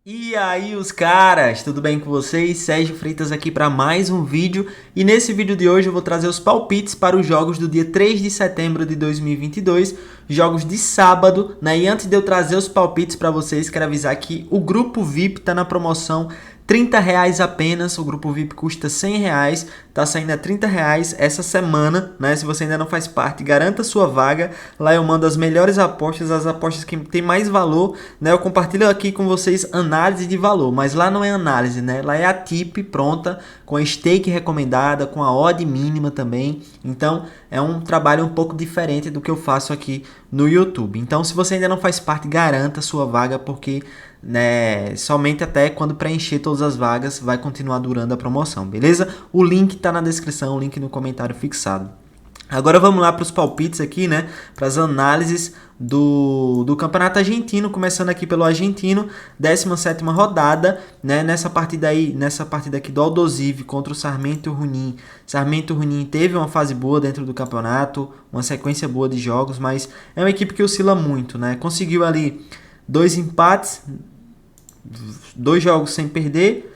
E aí os caras, tudo bem com vocês? Sérgio Freitas aqui para mais um vídeo e nesse vídeo de hoje eu vou trazer os palpites para os jogos do dia 3 de setembro de 2022, jogos de sábado, né? E antes de eu trazer os palpites para vocês, quero avisar que o grupo VIP tá na promoção R$ 30 apenas, o grupo VIP custa R$ 100, tá saindo a R$ 30 essa semana, né? Se você ainda não faz parte, garanta sua vaga, lá eu mando as melhores apostas, as apostas que tem mais valor, né? Eu compartilho aqui com vocês análise de valor, mas lá não é análise, né? Lá é a tip pronta, com a stake recomendada, com a odd mínima também, então é um trabalho um pouco diferente do que eu faço aqui no YouTube. Então se você ainda não faz parte, garanta sua vaga, porque né, somente até quando preencher todas as vagas vai continuar durando a promoção, beleza? O link tá na descrição, o link no comentário fixado. Agora vamos lá para os palpites aqui, né? Para as análises do Campeonato Argentino, começando aqui pelo Argentino, 17ª rodada, né? Nessa partida aqui do Aldosivi contra o Sarmiento Junín. Sarmiento Junín teve uma fase boa dentro do campeonato, uma sequência boa de jogos, mas é uma equipe que oscila muito, né? Conseguiu ali 2 empates, 2 jogos sem perder,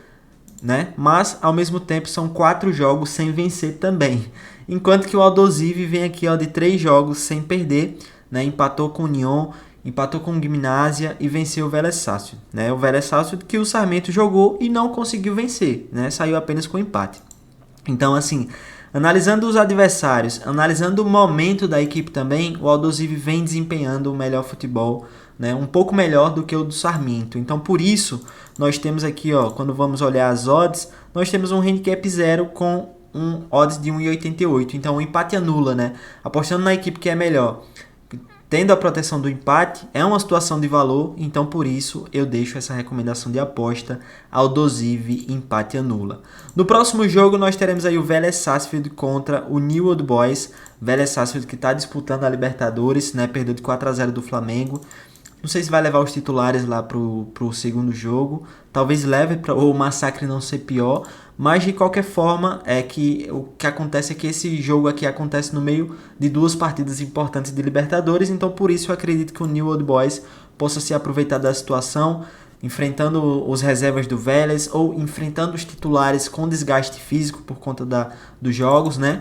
né? Mas ao mesmo tempo são 4 jogos sem vencer também. Enquanto que o Aldosivi vem aqui de 3 jogos sem perder, né? Empatou com o Union, empatou com o Gimnasia e venceu o Vélez Sársfield, né? O Vélez Sársfield que o Sarmiento jogou e não conseguiu vencer, né? Saiu apenas com empate. Então, assim, analisando os adversários, analisando o momento da equipe também, o Aldosivi vem desempenhando o melhor futebol, né? Um pouco melhor do que o do Sarmiento. Então, por isso, nós temos aqui, quando vamos olhar as odds, nós temos um handicap 0 com um odds de 1,88. Então, o empate anula, né? Apostando na equipe que é melhor, tendo a proteção do empate, é uma situação de valor, então por isso eu deixo essa recomendação de aposta, Aldosivi, empate anula. No próximo jogo nós teremos aí o Vélez Sársfield contra o New Old Boys, Vélez Sársfield que está disputando a Libertadores, né? Perdeu de 4-0 do Flamengo. Não sei se vai levar os titulares lá pro segundo jogo. Talvez leve para o massacre não ser pior. Mas de qualquer forma, o que acontece é que esse jogo aqui acontece no meio de 2 partidas importantes de Libertadores. Então por isso eu acredito que o New Old Boys possa se aproveitar da situação, enfrentando os reservas do Vélez ou enfrentando os titulares com desgaste físico por conta dos jogos, né?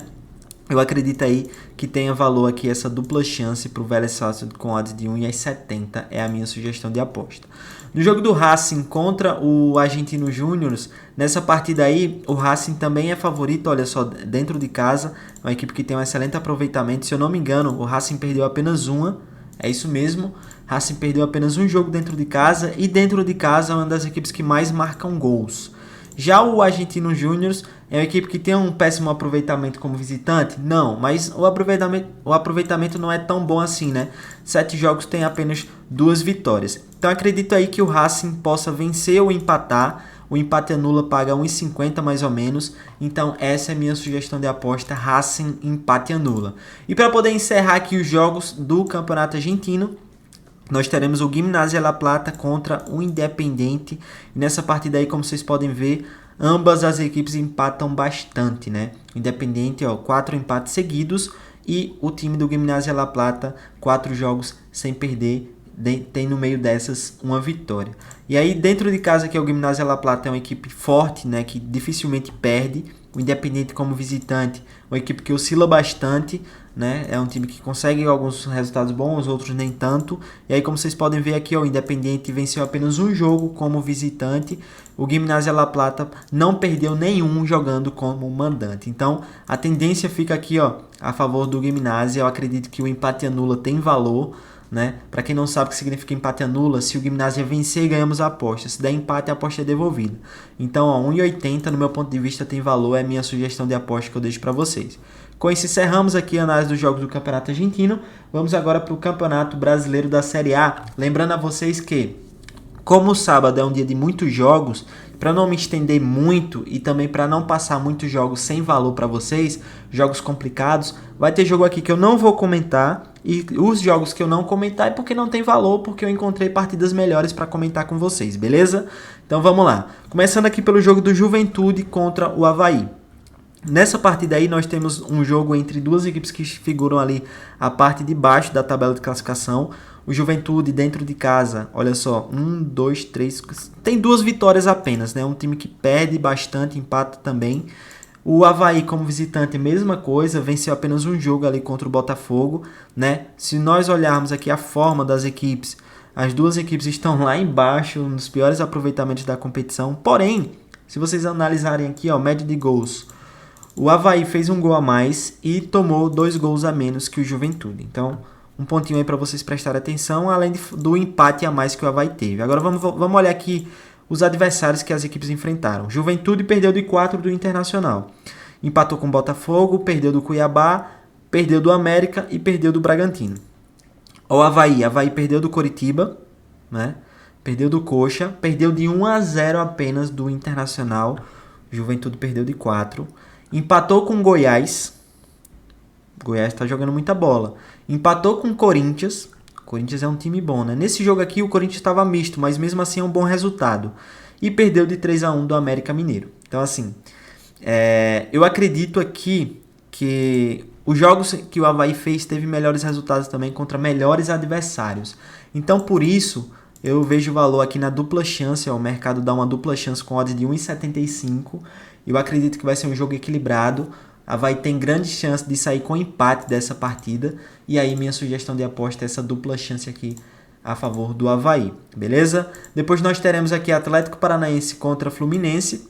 Eu acredito aí que tenha valor aqui essa dupla chance para o Vélez Sársfield com odds de 1,70, é a minha sugestão de aposta. No jogo do Racing contra o Argentino Júnior, nessa partida aí, o Racing também é favorito, olha só, dentro de casa, é uma equipe que tem um excelente aproveitamento. Se eu não me engano, o Racing perdeu apenas uma, é isso mesmo, Racing perdeu apenas um jogo dentro de casa, e dentro de casa é uma das equipes que mais marcam gols. Já o Argentino Júnior é uma equipe que tem um péssimo aproveitamento como visitante? Não, mas o aproveitamento não é tão bom assim, né? 7 jogos tem apenas 2 vitórias. Então acredito aí que o Racing possa vencer ou empatar. O empate anula, paga 1,50 mais ou menos. Então essa é a minha sugestão de aposta, Racing empate anula. E para poder encerrar aqui os jogos do Campeonato Argentino, nós teremos o Gimnasia La Plata contra o Independiente. E nessa partida aí, como vocês podem ver, ambas as equipes empatam bastante, né? Independiente, 4 empates seguidos. E o time do Gimnasia La Plata, 4 jogos sem perder. Tem no meio dessas uma vitória. E aí, dentro de casa, que é o Gimnasia La Plata, é uma equipe forte, né? Que dificilmente perde. O Independiente como visitante, uma equipe que oscila bastante, né? É um time que consegue alguns resultados bons, outros nem tanto. E aí, como vocês podem ver aqui, o Independiente venceu apenas um jogo como visitante. O Gimnasia La Plata não perdeu nenhum jogando como mandante. Então, a tendência fica aqui, a favor do Gimnasia. Eu acredito que o empate anula tem valor, né? Para quem não sabe o que significa empate anula, se o Gimnasia vencer, ganhamos a aposta. Se der empate, a aposta é devolvida. Então, 1,80 no meu ponto de vista tem valor, é a minha sugestão de aposta que eu deixo para vocês. Com isso, encerramos aqui a análise dos jogos do Campeonato Argentino. Vamos agora para o Campeonato Brasileiro da Série A. Lembrando a vocês que, como o sábado é um dia de muitos jogos, para não me estender muito e também para não passar muitos jogos sem valor para vocês, jogos complicados, vai ter jogo aqui que eu não vou comentar, e os jogos que eu não comentar é porque não tem valor, porque eu encontrei partidas melhores para comentar com vocês, beleza? Então vamos lá. Começando aqui pelo jogo do Juventude contra o Avaí. Nessa partida aí nós temos um jogo entre duas equipes que figuram ali a parte de baixo da tabela de classificação. O Juventude dentro de casa, olha só, 1, 2, 3, tem 2 vitórias apenas, né? Um time que perde bastante, empata também. O Avaí como visitante, mesma coisa, venceu apenas um jogo ali contra o Botafogo, né? Se nós olharmos aqui a forma das equipes, as duas equipes estão lá embaixo, nos piores aproveitamentos da competição. Porém, se vocês analisarem aqui, ó, média de gols, o Avaí fez um gol a mais e tomou 2 gols a menos que o Juventude. Então, um pontinho aí para vocês prestarem atenção, além do empate a mais que o Avaí teve. Agora vamos olhar aqui os adversários que as equipes enfrentaram. Juventude perdeu de 4 do Internacional. Empatou com o Botafogo, perdeu do Cuiabá, perdeu do América e perdeu do Bragantino. O Avaí perdeu do Coritiba, né? Perdeu do Coxa, perdeu de 1-0 apenas do Internacional. Juventude perdeu de 4. Empatou com o Goiás. Goiás está jogando muita bola. Empatou com o Corinthians. Corinthians é um time bom, né? Nesse jogo aqui o Corinthians estava misto, mas mesmo assim é um bom resultado. E perdeu de 3-1 do América Mineiro. Então assim, eu acredito aqui que os jogos que o Avaí fez teve melhores resultados também contra melhores adversários. Então por isso eu vejo valor aqui na dupla chance. O mercado dá uma dupla chance com odds de 1,75. Eu acredito que vai ser um jogo equilibrado. Avaí tem grande chance de sair com empate dessa partida. E aí minha sugestão de aposta é essa dupla chance aqui a favor do Avaí. Beleza? Depois nós teremos aqui Atlético Paranaense contra Fluminense.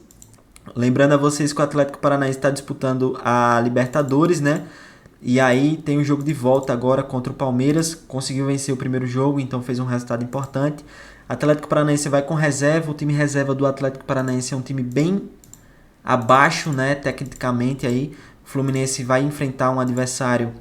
Lembrando a vocês que o Atlético Paranaense está disputando a Libertadores, né? E aí tem o jogo de volta agora contra o Palmeiras. Conseguiu vencer o primeiro jogo, então fez um resultado importante. Atlético Paranaense vai com reserva. O time reserva do Atlético Paranaense é um time bem abaixo, né? Tecnicamente aí. O Fluminense vai enfrentar um adversário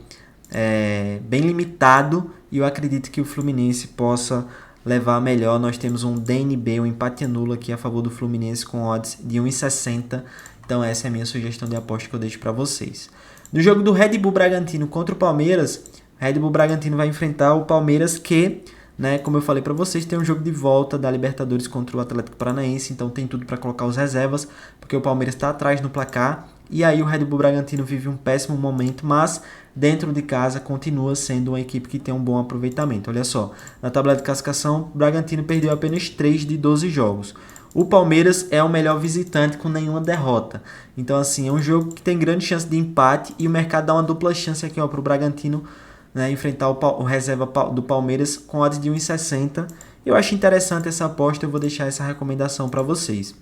bem limitado. E eu acredito que o Fluminense possa levar melhor. Nós temos um DNB, um empate nulo aqui a favor do Fluminense com odds de 1,60. Então essa é a minha sugestão de aposta que eu deixo para vocês. No jogo do Red Bull Bragantino contra o Palmeiras, Red Bull Bragantino vai enfrentar o Palmeiras que, né, como eu falei para vocês, tem um jogo de volta da Libertadores contra o Atlético Paranaense, então tem tudo para colocar os reservas, porque o Palmeiras está atrás no placar, e aí o Red Bull Bragantino vive um péssimo momento, mas dentro de casa continua sendo uma equipe que tem um bom aproveitamento. Olha só, na tabela de classificação, o Bragantino perdeu apenas 3 de 12 jogos. O Palmeiras é o melhor visitante com nenhuma derrota. Então assim, é um jogo que tem grande chance de empate e o mercado dá uma dupla chance aqui para o Bragantino, né, enfrentar o reserva do Palmeiras com odds de 1,60. Eu acho interessante essa aposta, eu vou deixar essa recomendação para vocês.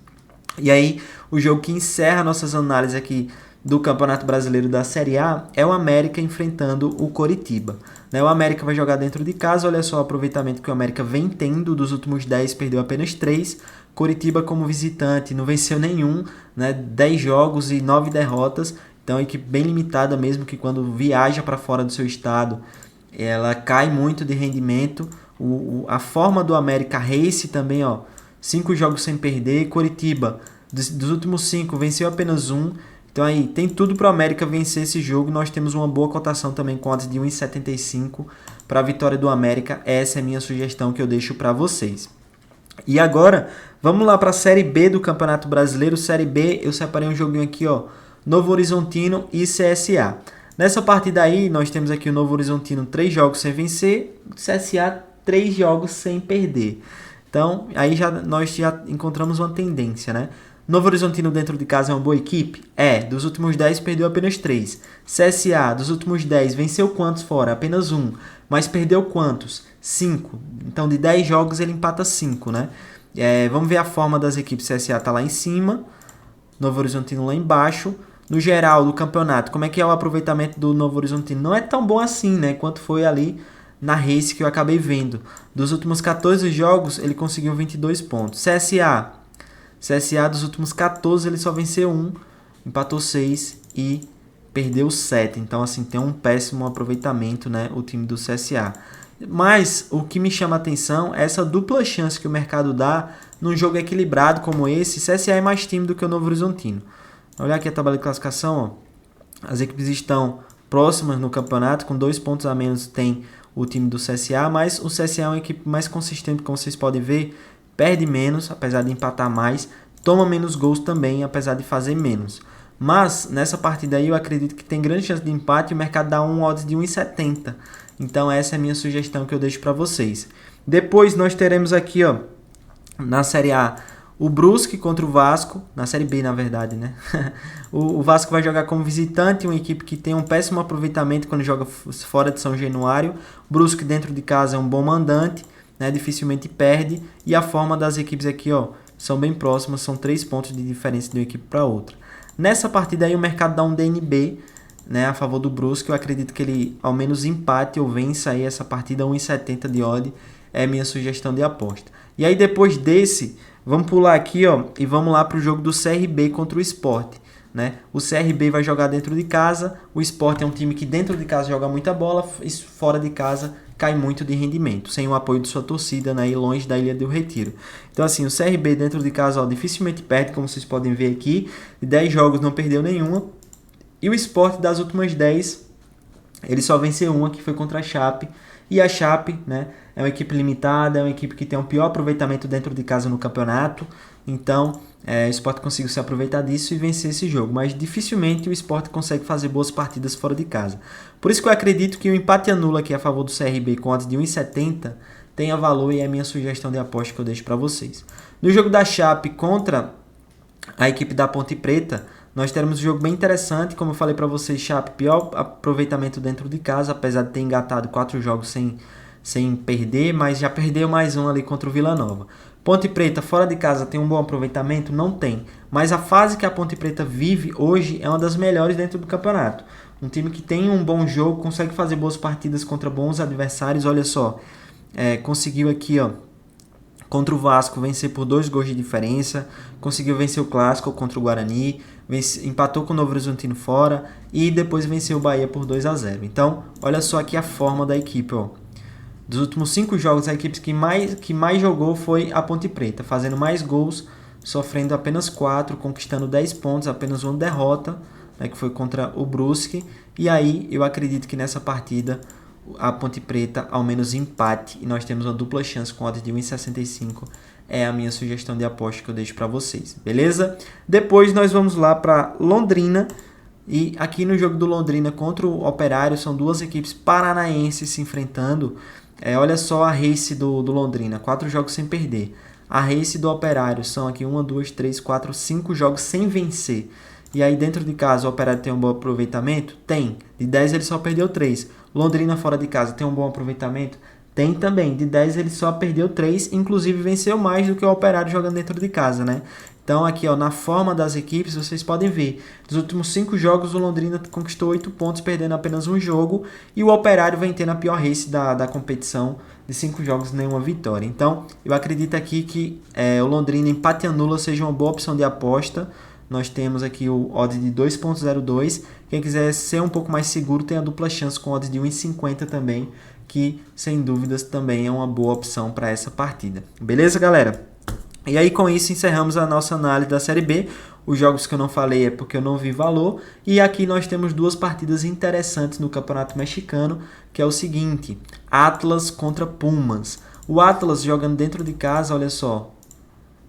E aí, o jogo que encerra nossas análises aqui do Campeonato Brasileiro da Série A é o América enfrentando o Coritiba. Né, o América vai jogar dentro de casa, olha só o aproveitamento que o América vem tendo, dos últimos 10 perdeu apenas 3. Coritiba como visitante não venceu nenhum, né, 10 jogos e 9 derrotas. Então é uma equipe bem limitada mesmo, que quando viaja para fora do seu estado, ela cai muito de rendimento. A forma do América Race também, ó, 5 jogos sem perder. Coritiba, dos últimos 5, venceu apenas 1. Então aí tem tudo para o América vencer esse jogo. Nós temos uma boa cotação também com odds de 1,75 para a vitória do América. Essa é a minha sugestão que eu deixo para vocês. E agora, vamos lá para a Série B do Campeonato Brasileiro. Série B, eu separei um joguinho aqui, ó, Novo Horizontino e CSA. Nessa partida aí, nós temos aqui o Novo Horizontino 3 jogos sem vencer, o CSA 3 jogos sem perder. Então, aí nós já encontramos uma tendência, né? Novo Horizontino dentro de casa é uma boa equipe? Dos últimos 10 perdeu apenas 3. CSA, dos últimos 10, venceu quantos fora? Apenas 1. Mas perdeu quantos? 5. Então, de 10 jogos, ele empata 5, né? Vamos ver a forma das equipes. CSA está lá em cima, Novo Horizontino lá embaixo. No geral do campeonato, como é que é o aproveitamento do Novo Horizontino? Não é tão bom assim, né? Quanto foi ali na race que eu acabei vendo. Dos últimos 14 jogos, ele conseguiu 22 pontos. CSA dos últimos 14, ele só venceu 1, empatou 6 e perdeu 7. Então, assim, tem um péssimo aproveitamento, né? O time do CSA. Mas o que me chama a atenção é essa dupla chance que o mercado dá num jogo equilibrado como esse. CSA é mais time do que o Novo Horizontino. Olha aqui a tabela de classificação, ó. As equipes estão próximas no campeonato, com 2 pontos a menos tem o time do CSA, mas o CSA é uma equipe mais consistente, como vocês podem ver, perde menos, apesar de empatar mais, toma menos gols também, apesar de fazer menos. Mas nessa partida aí eu acredito que tem grande chance de empate e o mercado dá um odds de 1,70. Então essa é a minha sugestão que eu deixo para vocês. Depois nós teremos aqui, ó, na Série A, o Brusque contra o Vasco, na Série B, na verdade, né? O Vasco vai jogar como visitante, uma equipe que tem um péssimo aproveitamento quando joga fora de São Januário. O Brusque dentro de casa é um bom mandante, né? Dificilmente perde. E a forma das equipes aqui, ó, são bem próximas, são 3 pontos de diferença de uma equipe para outra. Nessa partida aí o mercado dá um DNB, né, a favor do Brusque. Eu acredito que ele ao menos empate ou vença aí essa partida, 1,70 de odd. É minha sugestão de aposta. E aí depois desse, vamos pular aqui, ó, e vamos lá para o jogo do CRB contra o Sport, né? O CRB vai jogar dentro de casa, o Sport é um time que dentro de casa joga muita bola, e fora de casa cai muito de rendimento, sem o apoio de sua torcida, né, e longe da Ilha do Retiro. Então assim, o CRB dentro de casa, ó, dificilmente perde, como vocês podem ver aqui, de 10 jogos não perdeu nenhuma, e o Sport das últimas 10, ele só venceu uma, que foi contra a Chape. E a Chape, né, é uma equipe limitada, é uma equipe que tem um pior aproveitamento dentro de casa no campeonato. Então, o Sport conseguiu se aproveitar disso e vencer esse jogo. Mas dificilmente o Sport consegue fazer boas partidas fora de casa. Por isso que eu acredito que o empate anula aqui a favor do CRB com odds de 1,70 tenha valor e é a minha sugestão de aposta que eu deixo para vocês. No jogo da Chape contra a equipe da Ponte Preta, nós teremos um jogo bem interessante, como eu falei para vocês, Chape, pior aproveitamento dentro de casa, apesar de ter engatado 4 jogos sem perder, mas já perdeu mais um ali contra o Vila Nova. Ponte Preta, fora de casa, tem um bom aproveitamento? Não tem, mas a fase que a Ponte Preta vive hoje é uma das melhores dentro do campeonato. Um time que tem um bom jogo, consegue fazer boas partidas contra bons adversários, olha só, conseguiu aqui, ó, contra o Vasco vencer por 2 gols de diferença, conseguiu vencer o Clássico contra o Guarani, empatou com o Novo Horizontino fora e depois venceu o Bahia por 2-0. Então, olha só aqui a forma da equipe, ó. Dos últimos 5 jogos, a equipe que mais jogou foi a Ponte Preta, fazendo mais gols, sofrendo apenas 4, conquistando 10 pontos, apenas uma derrota, né, que foi contra o Brusque. E aí, eu acredito que nessa partida a Ponte Preta ao menos empate e nós temos uma dupla chance com odds de 1,65. É a minha sugestão de aposta que eu deixo para vocês, beleza? Depois nós vamos lá para Londrina, e aqui no jogo do Londrina contra o Operário são duas equipes paranaenses se enfrentando. Olha só a race do Londrina, 4 jogos sem perder. A race do Operário são aqui 1, 2, 3, 4, 5 jogos sem vencer. E aí dentro de casa o Operário tem um bom aproveitamento? Tem. De 10 ele só perdeu 3. Londrina fora de casa tem um bom aproveitamento? Tem também. De 10 ele só perdeu 3, inclusive venceu mais do que o Operário jogando dentro de casa, né? Então aqui, ó, na forma das equipes, vocês podem ver. Dos últimos 5 jogos, o Londrina conquistou 8 pontos, perdendo apenas um jogo. E o Operário vem tendo a pior race da competição, de 5 jogos, nenhuma vitória. Então, eu acredito aqui que o Londrina empate anula seja uma boa opção de aposta. Nós temos aqui o odd de 2.02. Quem quiser ser um pouco mais seguro tem a dupla chance com odds de 1,50 também, que sem dúvidas também é uma boa opção para essa partida. Beleza, galera? E aí com isso encerramos a nossa análise da Série B. Os jogos que eu não falei é porque eu não vi valor. E aqui nós temos 2 partidas interessantes no Campeonato Mexicano, que é o seguinte: Atlas contra Pumas. O Atlas jogando dentro de casa, olha só,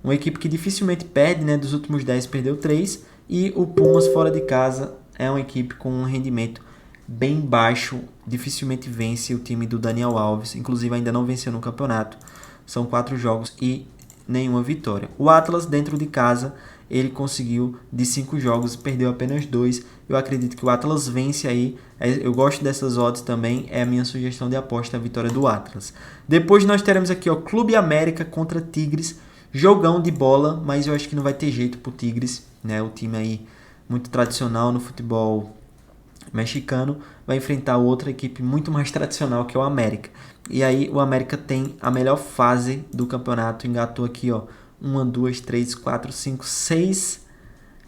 uma equipe que dificilmente perde, né? Dos últimos 10 perdeu 3. E o Pumas fora de casa é uma equipe com um rendimento bem baixo. Dificilmente vence o time do Daniel Alves. Inclusive ainda não venceu no campeonato. São 4 jogos e nenhuma vitória. O Atlas dentro de casa, ele conseguiu de 5 jogos, perdeu apenas 2. Eu acredito que o Atlas vence aí. Eu gosto dessas odds também. É a minha sugestão de aposta, a vitória do Atlas. Depois nós teremos aqui, ó, Clube América contra Tigres. Jogão de bola, mas eu acho que não vai ter jeito pro Tigres, né? O time aí muito tradicional no futebol mexicano vai enfrentar outra equipe muito mais tradicional, que é o América. E aí o América tem a melhor fase do campeonato, engatou aqui, ó, 1, 2, 3, 4, 5, 6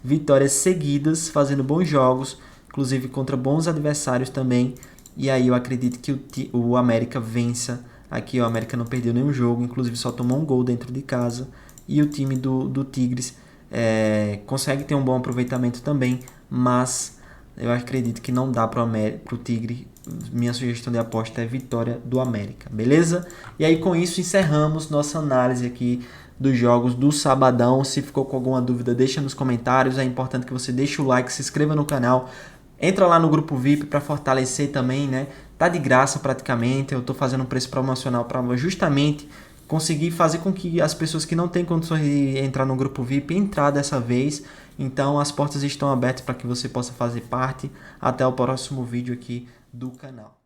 vitórias seguidas, fazendo bons jogos, inclusive contra bons adversários também. E aí eu acredito que o América vença. Aqui o América não perdeu nenhum jogo, inclusive só tomou um gol dentro de casa. E o time do Tigres consegue ter um bom aproveitamento também, mas eu acredito que não dá para o Tigre. Minha sugestão de aposta é vitória do América, beleza? E aí com isso encerramos nossa análise aqui dos jogos do sabadão. Se ficou com alguma dúvida, deixa nos comentários. É importante que você deixe o like, se inscreva no canal. Entra lá no grupo VIP para fortalecer também, né? tá de graça praticamente. Eu tô fazendo um preço promocional para justamente conseguir fazer com que as pessoas que não têm condições de entrar no grupo VIP entrar dessa vez. Então as portas estão abertas para que você possa fazer parte. Até o próximo vídeo aqui do canal.